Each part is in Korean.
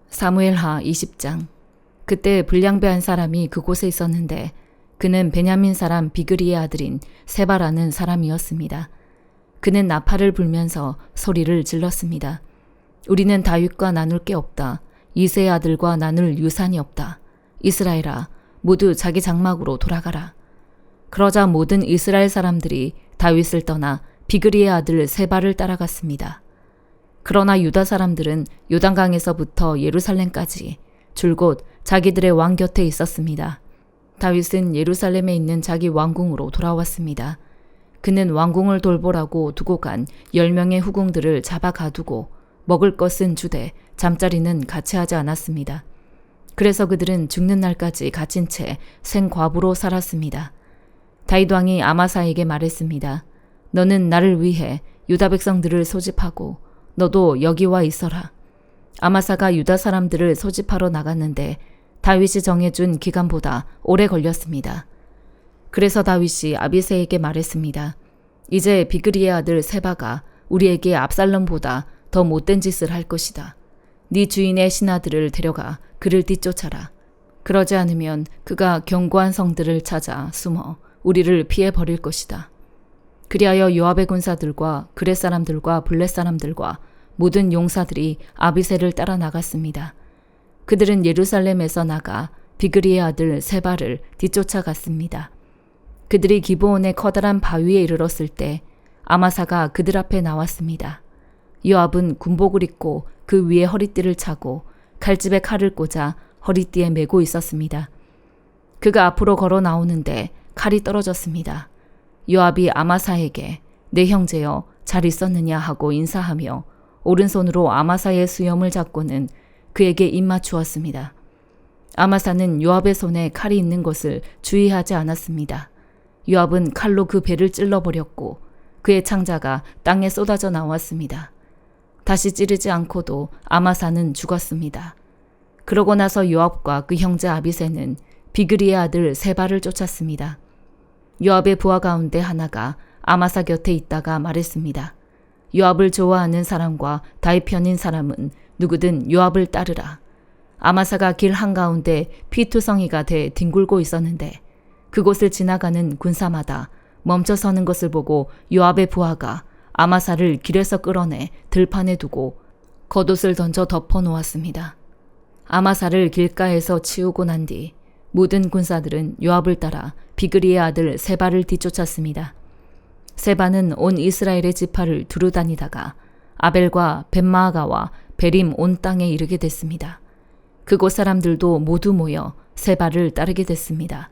사무엘하 20장. 그때 불량배한 사람이 그곳에 있었는데 그는 베냐민 사람 비그리의 아들인 세바라는 사람이었습니다. 그는 나팔을 불면서 소리를 질렀습니다. 우리는 다윗과 나눌 게 없다. 이새의 아들과 나눌 유산이 없다. 이스라엘아, 모두 자기 장막으로 돌아가라. 그러자 모든 이스라엘 사람들이 다윗을 떠나 비그리의 아들 세바를 따라갔습니다. 그러나 유다 사람들은 요단강에서부터 예루살렘까지 줄곧 자기들의 왕 곁에 있었습니다. 다윗은 예루살렘에 있는 자기 왕궁으로 돌아왔습니다. 그는 왕궁을 돌보라고 두고 간 10명의 후궁들을 잡아 가두고 먹을 것은 주되 잠자리는 같이 하지 않았습니다. 그래서 그들은 죽는 날까지 갇힌 채 생과부로 살았습니다. 다윗 왕이 아마사에게 말했습니다. 너는 나를 위해 유다 백성들을 소집하고 너도 여기 와 있어라. 아마사가 유다 사람들을 소집하러 나갔는데 다윗이 정해준 기간보다 오래 걸렸습니다. 그래서 다윗이 아비새에게 말했습니다. 이제 비그리의 아들 세바가 우리에게 압살롬보다 더 못된 짓을 할 것이다. 네 주인의 신하들을 데려가 그를 뒤쫓아라. 그러지 않으면 그가 견고한 성들을 찾아 숨어 우리를 피해 버릴 것이다. 그리하여 요압의 군사들과 그렛 사람들과 블렛 사람들과 모든 용사들이 아비새를 따라 나갔습니다. 그들은 예루살렘에서 나가 비그리의 아들 세바를 뒤쫓아갔습니다. 그들이 기브온의 커다란 바위에 이르렀을 때 아마사가 그들 앞에 나왔습니다. 요압은 군복을 입고 그 위에 허리띠를 차고 칼집에 칼을 꽂아 허리띠에 메고 있었습니다. 그가 앞으로 걸어 나오는데 칼이 떨어졌습니다. 요압이 아마사에게 내 형제여 잘 있었느냐 하고 인사하며 오른손으로 아마사의 수염을 잡고는 그에게 입맞추었습니다. 아마사는 요압의 손에 칼이 있는 것을 주의하지 않았습니다. 요압은 칼로 그 배를 찔러버렸고 그의 창자가 땅에 쏟아져 나왔습니다. 다시 찌르지 않고도 아마사는 죽었습니다. 그러고 나서 요압과 그 형제 아비새는 비그리의 아들 세바를 쫓았습니다. 요압의 부하 가운데 하나가 아마사 곁에 있다가 말했습니다. 요압을 좋아하는 사람과 다윗 편인 사람은 누구든 요압을 따르라. 아마사가 길 한가운데 피투성이가 돼 뒹굴고 있었는데 그곳을 지나가는 군사마다 멈춰 서는 것을 보고 요압의 부하가 아마사를 길에서 끌어내 들판에 두고 겉옷을 던져 덮어 놓았습니다. 아마사를 길가에서 치우고 난 뒤 모든 군사들은 요압을 따라 비그리의 아들 세바를 뒤쫓았습니다. 세바는 온 이스라엘의 지파를 두루 다니다가 아벨과 벳마아가와 베림 온 땅에 이르게 됐습니다. 그곳 사람들도 모두 모여 세바를 따르게 됐습니다.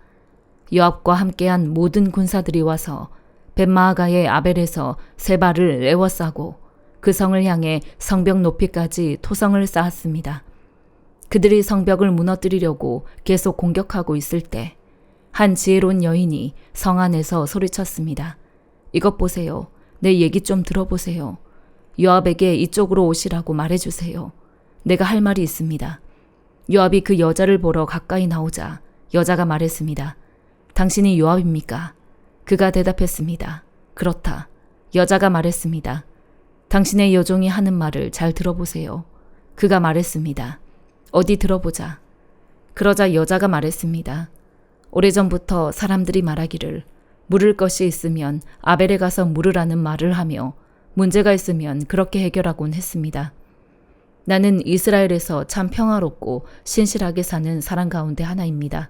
요압과 함께한 모든 군사들이 와서 벳마아가의 아벨에서 세바를 에워싸고 그 성을 향해 성벽 높이까지 토성을 쌓았습니다. 그들이 성벽을 무너뜨리려고 계속 공격하고 있을 때 한 지혜로운 여인이 성 안에서 소리쳤습니다. 이것 보세요. 내 얘기 좀 들어보세요. 요압에게 이쪽으로 오시라고 말해주세요. 내가 할 말이 있습니다. 요압이 그 여자를 보러 가까이 나오자 여자가 말했습니다. 당신이 요압입니까? 그가 대답했습니다. 그렇다. 여자가 말했습니다. 당신의 여종이 하는 말을 잘 들어보세요. 그가 말했습니다. 어디 들어보자. 그러자 여자가 말했습니다. 오래전부터 사람들이 말하기를 물을 것이 있으면 아벨에 가서 물으라는 말을 하며 문제가 있으면 그렇게 해결하곤 했습니다. 나는 이스라엘에서 참 평화롭고 신실하게 사는 사람 가운데 하나입니다.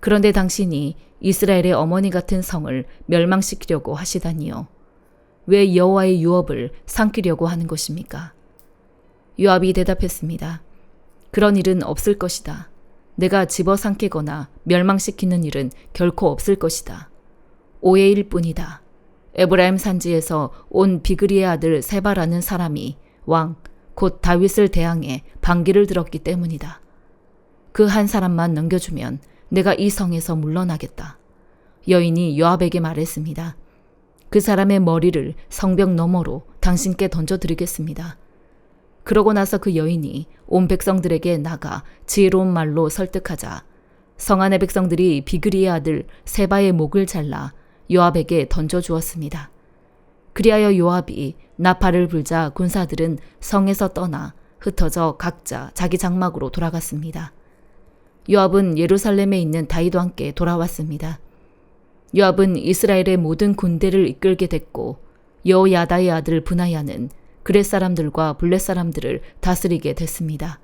그런데 당신이 이스라엘의 어머니 같은 성을 멸망시키려고 하시다니요. 왜 여호와의 유업을 삼키려고 하는 것입니까? 요압이 대답했습니다. 그런 일은 없을 것이다. 내가 집어삼키거나 멸망시키는 일은 결코 없을 것이다. 오해일 뿐이다. 에브라임 산지에서 온 비그리의 아들 세바라는 사람이 왕, 곧 다윗을 대항해 반기를 들었기 때문이다. 그 한 사람만 넘겨주면 내가 이 성에서 물러나겠다. 여인이 요압에게 말했습니다. 그 사람의 머리를 성벽 너머로 당신께 던져드리겠습니다. 그러고 나서 그 여인이 온 백성들에게 나가 지혜로운 말로 설득하자 성 안의 백성들이 비그리의 아들 세바의 목을 잘라 요압에게 던져주었습니다. 그리하여 요압이 나팔을 불자 군사들은 성에서 떠나 흩어져 각자 자기 장막으로 돌아갔습니다. 요압은 예루살렘에 있는 다윗과 함께 돌아왔습니다. 요압은 이스라엘의 모든 군대를 이끌게 됐고 여호야다의 아들 브나야는 그렛 사람들과 블렛 사람들을 다스리게 됐습니다.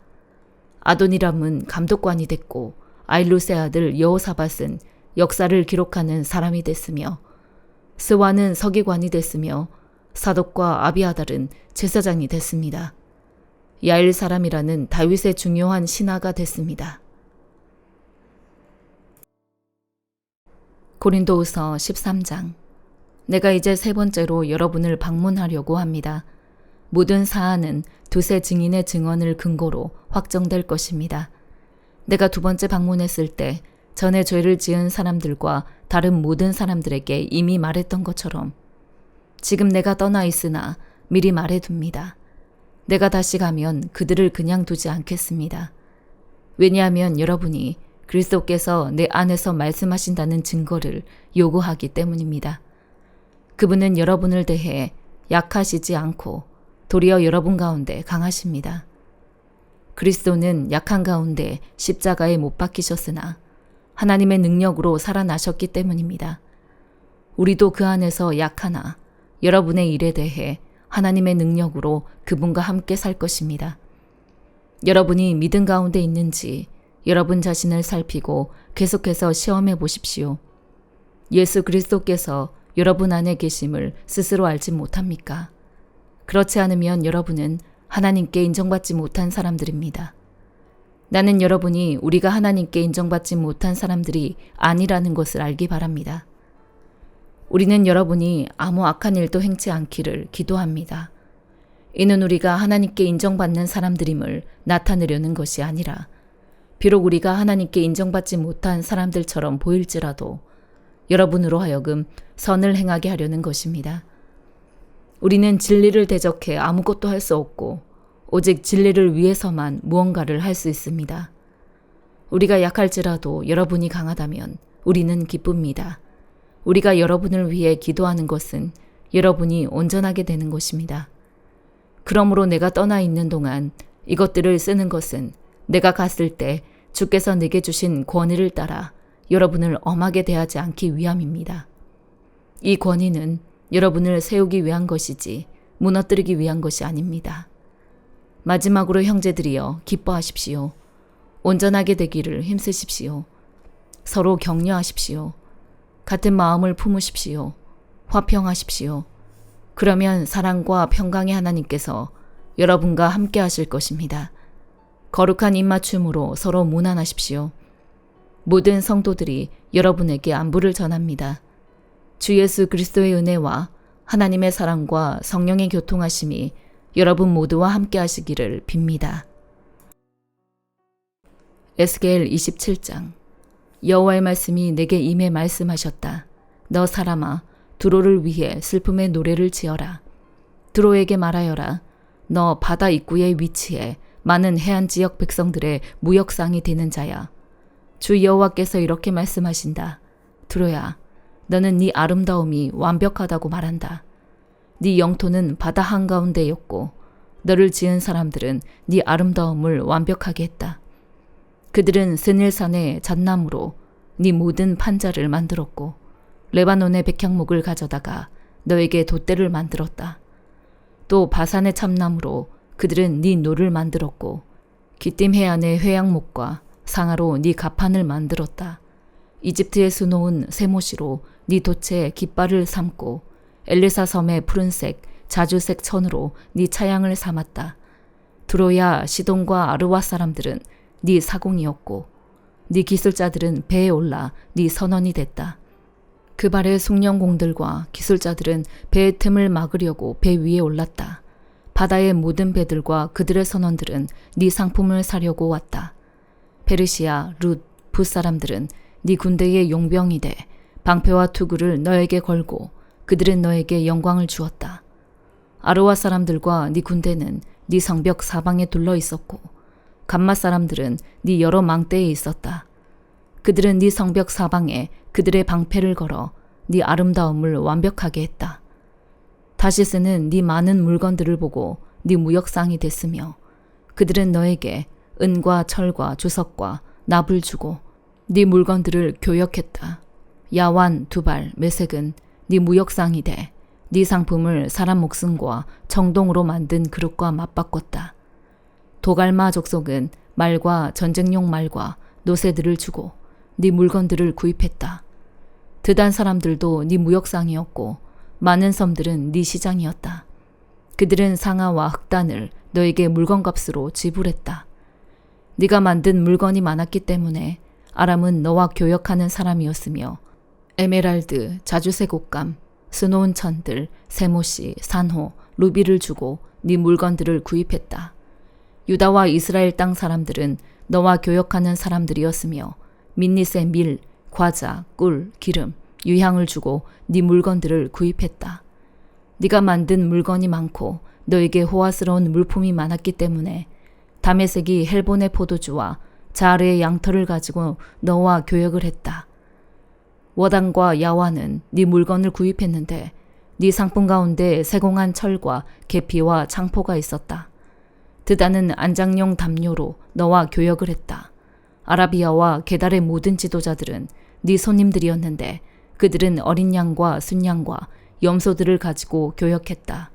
아도니람은 감독관이 됐고 아일루스의 아들 여호사밧은 역사를 기록하는 사람이 됐으며 스와는 서기관이 됐으며 사독과 아비아달은 제사장이 됐습니다. 야일 사람이라는 다윗의 중요한 신하가 됐습니다. 고린도후서 13장. 내가 이제 세 번째로 여러분을 방문하려고 합니다. 모든 사안은 두세 증인의 증언을 근거로 확정될 것입니다. 내가 두 번째 방문했을 때 전에 죄를 지은 사람들과 다른 모든 사람들에게 이미 말했던 것처럼 지금 내가 떠나 있으나 미리 말해둡니다. 내가 다시 가면 그들을 그냥 두지 않겠습니다. 왜냐하면 여러분이 그리스도께서 내 안에서 말씀하신다는 증거를 요구하기 때문입니다. 그분은 여러분을 대해 약하시지 않고 도리어 여러분 가운데 강하십니다. 그리스도는 약한 가운데 십자가에 못 박히셨으나 하나님의 능력으로 살아나셨기 때문입니다. 우리도 그 안에서 약하나 여러분의 일에 대해 하나님의 능력으로 그분과 함께 살 것입니다. 여러분이 믿음 가운데 있는지 여러분 자신을 살피고 계속해서 시험해 보십시오. 예수 그리스도께서 여러분 안에 계심을 스스로 알지 못합니까? 그렇지 않으면 여러분은 하나님께 인정받지 못한 사람들입니다. 나는 여러분이 우리가 하나님께 인정받지 못한 사람들이 아니라는 것을 알기 바랍니다. 우리는 여러분이 아무 악한 일도 행치 않기를 기도합니다. 이는 우리가 하나님께 인정받는 사람들임을 나타내려는 것이 아니라 비록 우리가 하나님께 인정받지 못한 사람들처럼 보일지라도 여러분으로 하여금 선을 행하게 하려는 것입니다. 우리는 진리를 대적해 아무것도 할 수 없고 오직 진리를 위해서만 무언가를 할 수 있습니다. 우리가 약할지라도 여러분이 강하다면 우리는 기쁩니다. 우리가 여러분을 위해 기도하는 것은 여러분이 온전하게 되는 것입니다. 그러므로 내가 떠나 있는 동안 이것들을 쓰는 것은 내가 갔을 때 주께서 내게 주신 권위를 따라 여러분을 엄하게 대하지 않기 위함입니다. 이 권위는 여러분을 세우기 위한 것이지 무너뜨리기 위한 것이 아닙니다. 마지막으로 형제들이여 기뻐하십시오. 온전하게 되기를 힘쓰십시오. 서로 격려하십시오. 같은 마음을 품으십시오. 화평하십시오. 그러면 사랑과 평강의 하나님께서 여러분과 함께 하실 것입니다. 거룩한 입맞춤으로 서로 문안하십시오. 모든 성도들이 여러분에게 안부를 전합니다. 주 예수 그리스도의 은혜와 하나님의 사랑과 성령의 교통하심이 여러분 모두와 함께 하시기를 빕니다. 에스겔 27장. 여호와의 말씀이 내게 임해 말씀하셨다. 너 사람아, 두로를 위해 슬픔의 노래를 지어라. 두로에게 말하여라. 너 바다 입구에 위치해 많은 해안 지역 백성들의 무역상이 되는 자야. 주 여호와께서 이렇게 말씀하신다. 두로야, 너는 네 아름다움이 완벽하다고 말한다. 네 영토는 바다 한가운데였고 너를 지은 사람들은 네 아름다움을 완벽하게 했다. 그들은 스닐산의 잣나무로 네 모든 판자를 만들었고 레바논의 백향목을 가져다가 너에게 돛대를 만들었다. 또 바산의 참나무로 그들은 네 노를 만들었고 기띔 해안의 회양목과 상아로 네 가판을 만들었다. 이집트의 수놓은 세모시로 네 돛에 깃발을 삼고 엘리사 섬의 푸른색, 자주색 천으로 네 차양을 삼았다. 두로야 시돈과 아르와 사람들은 네 사공이었고 네 기술자들은 배에 올라 네 선원이 됐다. 그 발의 숭령공들과 기술자들은 배의 틈을 막으려고 배 위에 올랐다. 바다의 모든 배들과 그들의 선원들은 네 상품을 사려고 왔다. 페르시아, 룻, 붓 사람들은 네 군대의 용병이 돼 방패와 투구를 너에게 걸고 그들은 너에게 영광을 주었다. 아르와 사람들과 네 군대는 네 성벽 사방에 둘러 있었고 감맛 사람들은 네 여러 망대에 있었다. 그들은 네 성벽 사방에 그들의 방패를 걸어 네 아름다움을 완벽하게 했다. 다시스는 네 많은 물건들을 보고 네 무역상이 됐으며 그들은 너에게 은과 철과 주석과 납을 주고 네 물건들을 교역했다. 야완, 두발, 메색은 네 무역상이 돼 네 상품을 사람 목숨과 청동으로 만든 그릇과 맞바꿨다. 도갈마 족속은 말과 전쟁용 말과 노새들을 주고 네 물건들을 구입했다. 드단 사람들도 네 무역상이었고 많은 섬들은 네 시장이었다. 그들은 상아와 흑단을 너에게 물건값으로 지불했다. 네가 만든 물건이 많았기 때문에 아람은 너와 교역하는 사람이었으며 에메랄드, 자주색 옷감, 수놓은 천들, 세모시, 산호, 루비를 주고 네 물건들을 구입했다. 유다와 이스라엘 땅 사람들은 너와 교역하는 사람들이었으며 민닛의 밀, 과자, 꿀, 기름, 유향을 주고 네 물건들을 구입했다. 네가 만든 물건이 많고 너에게 호화스러운 물품이 많았기 때문에 다메섹이 헬본의 포도주와 자르의 양털을 가지고 너와 교역을 했다. 워단과 야완은 네 물건을 구입했는데 네 상품 가운데 세공한 철과 계피와 창포가 있었다. 드다는 안장용 담요로 너와 교역을 했다. 아라비아와 게달의 모든 지도자들은 네 손님들이었는데 그들은 어린 양과 순양과 염소들을 가지고 교역했다.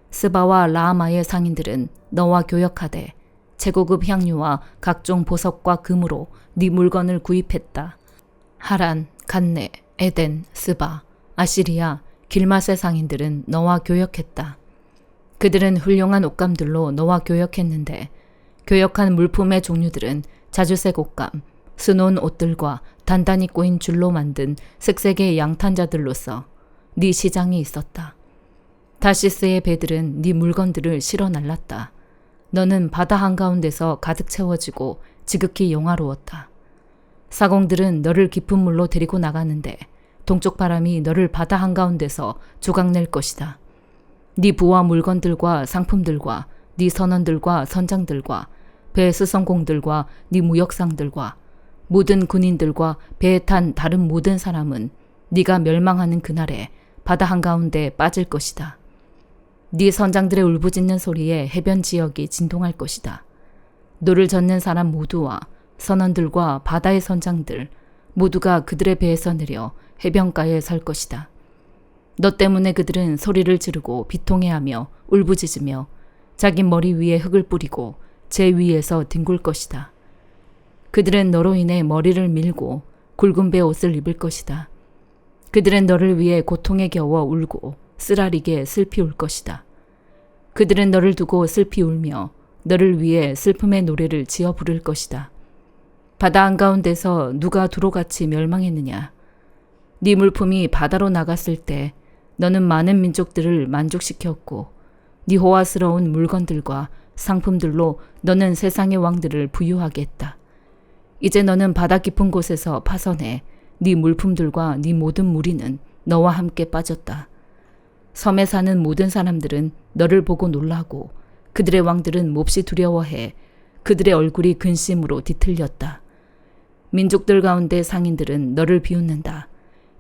스바와 라하마의 상인들은 너와 교역하되 최고급 향유와 각종 보석과 금으로 네 물건을 구입했다. 하란, 간네, 에덴, 스바, 아시리아, 길맛의 상인들은 너와 교역했다. 그들은 훌륭한 옷감들로 너와 교역했는데 교역한 물품의 종류들은 자주색 옷감, 수놓은 옷들과 단단히 꼬인 줄로 만든 색색의 양탄자들로서 네 시장이 있었다. 다시스의 배들은 네 물건들을 실어 날랐다. 너는 바다 한가운데서 가득 채워지고 지극히 영화로웠다. 사공들은 너를 깊은 물로 데리고 나가는데 동쪽 바람이 너를 바다 한가운데서 조각낼 것이다. 네 부와 물건들과 상품들과 네 선원들과 선장들과 배 수성공들과 네 무역상들과 모든 군인들과 배에 탄 다른 모든 사람은 네가 멸망하는 그날에 바다 한가운데 빠질 것이다. 네 선장들의 울부짖는 소리에 해변 지역이 진동할 것이다. 노를 젓는 사람 모두와 선원들과 바다의 선장들 모두가 그들의 배에서 내려 해변가에 설 것이다. 너 때문에 그들은 소리를 지르고 비통해하며 울부짖으며 자기 머리 위에 흙을 뿌리고 제 위에서 뒹굴 것이다. 그들은 너로 인해 머리를 밀고 굵은 배 옷을 입을 것이다. 그들은 너를 위해 고통에 겨워 울고 쓰라리게 슬피 울 것이다. 그들은 너를 두고 슬피 울며 너를 위해 슬픔의 노래를 지어 부를 것이다. 바다 한가운데서 누가 두로같이 멸망했느냐. 네 물품이 바다로 나갔을 때 너는 많은 민족들을 만족시켰고 네 호화스러운 물건들과 상품들로 너는 세상의 왕들을 부유하게 했다. 이제 너는 바다 깊은 곳에서 파선해 네 물품들과 네 모든 무리는 너와 함께 빠졌다. 섬에 사는 모든 사람들은 너를 보고 놀라고 그들의 왕들은 몹시 두려워해 그들의 얼굴이 근심으로 뒤틀렸다. 민족들 가운데 상인들은 너를 비웃는다.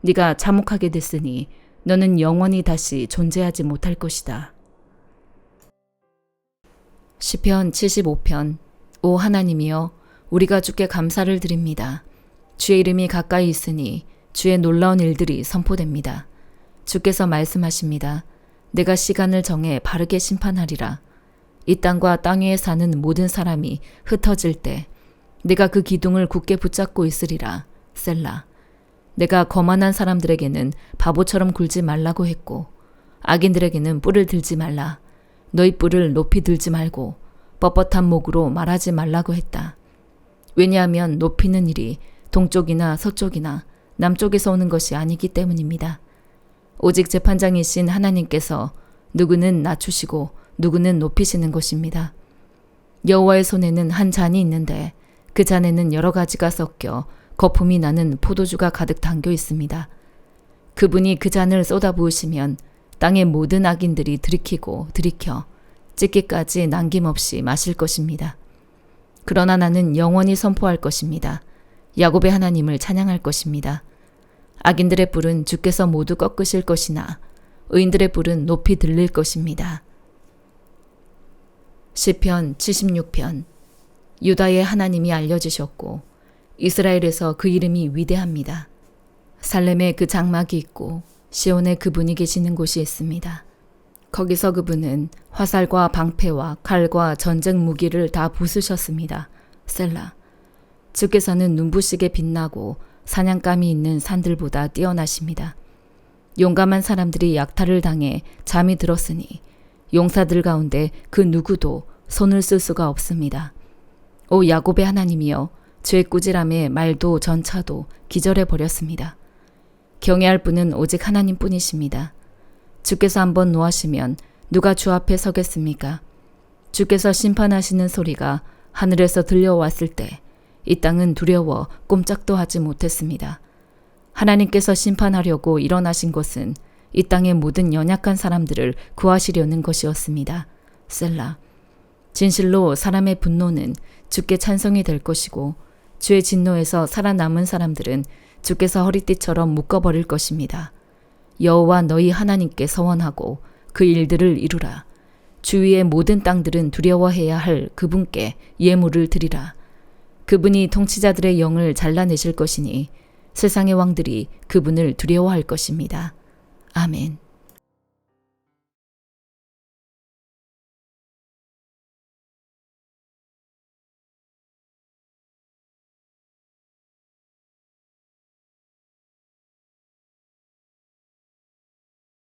네가 참혹하게 됐으니 너는 영원히 다시 존재하지 못할 것이다. 시편 75편. 오 하나님이여, 우리가 주께 감사를 드립니다. 주의 이름이 가까이 있으니 주의 놀라운 일들이 선포됩니다. 주께서 말씀하십니다. 내가 시간을 정해 바르게 심판하리라. 이 땅과 땅 위에 사는 모든 사람이 흩어질 때 내가 그 기둥을 굳게 붙잡고 있으리라. 셀라. 내가 거만한 사람들에게는 바보처럼 굴지 말라고 했고 악인들에게는 뿔을 들지 말라. 너희 뿔을 높이 들지 말고 뻣뻣한 목으로 말하지 말라고 했다. 왜냐하면 높이는 일이 동쪽이나 서쪽이나 남쪽에서 오는 것이 아니기 때문입니다. 오직 재판장이신 하나님께서 누구는 낮추시고 누구는 높이시는 것입니다. 여호와의 손에는 한 잔이 있는데 그 잔에는 여러 가지가 섞여 거품이 나는 포도주가 가득 담겨 있습니다. 그분이 그 잔을 쏟아부으시면 땅의 모든 악인들이 들이키고 들이켜 찢기까지 남김없이 마실 것입니다. 그러나 나는 영원히 선포할 것입니다. 야곱의 하나님을 찬양할 것입니다. 악인들의 뿔은 주께서 모두 꺾으실 것이나 의인들의 뿔은 높이 들릴 것입니다. 시편 76편. 유다의 하나님이 알려지셨고 이스라엘에서 그 이름이 위대합니다. 살렘에 그 장막이 있고 시온에 그분이 계시는 곳이 있습니다. 거기서 그분은 화살과 방패와 칼과 전쟁 무기를 다 부수셨습니다. 셀라. 주께서는 눈부시게 빛나고 사냥감이 있는 산들보다 뛰어나십니다. 용감한 사람들이 약탈을 당해 잠이 들었으니 용사들 가운데 그 누구도 손을 쓸 수가 없습니다. 오 야곱의 하나님이여, 죄 꾸지람에 말도 전차도 기절해 버렸습니다. 경외할 분은 오직 하나님뿐이십니다. 주께서 한번 노하시면 누가 주 앞에 서겠습니까? 주께서 심판하시는 소리가 하늘에서 들려왔을 때 이 땅은 두려워 꼼짝도 하지 못했습니다. 하나님께서 심판하려고 일어나신 것은 이 땅의 모든 연약한 사람들을 구하시려는 것이었습니다. 셀라. 진실로 사람의 분노는 주께 찬송이 될 것이고 주의 진노에서 살아남은 사람들은 주께서 허리띠처럼 묶어버릴 것입니다. 여호와 너희 하나님께 서원하고 그 일들을 이루라. 주위의 모든 땅들은 두려워해야 할 그분께 예물을 드리라. 그분이 통치자들의 영을 잘라내실 것이니 세상의 왕들이 그분을 두려워할 것입니다. 아멘.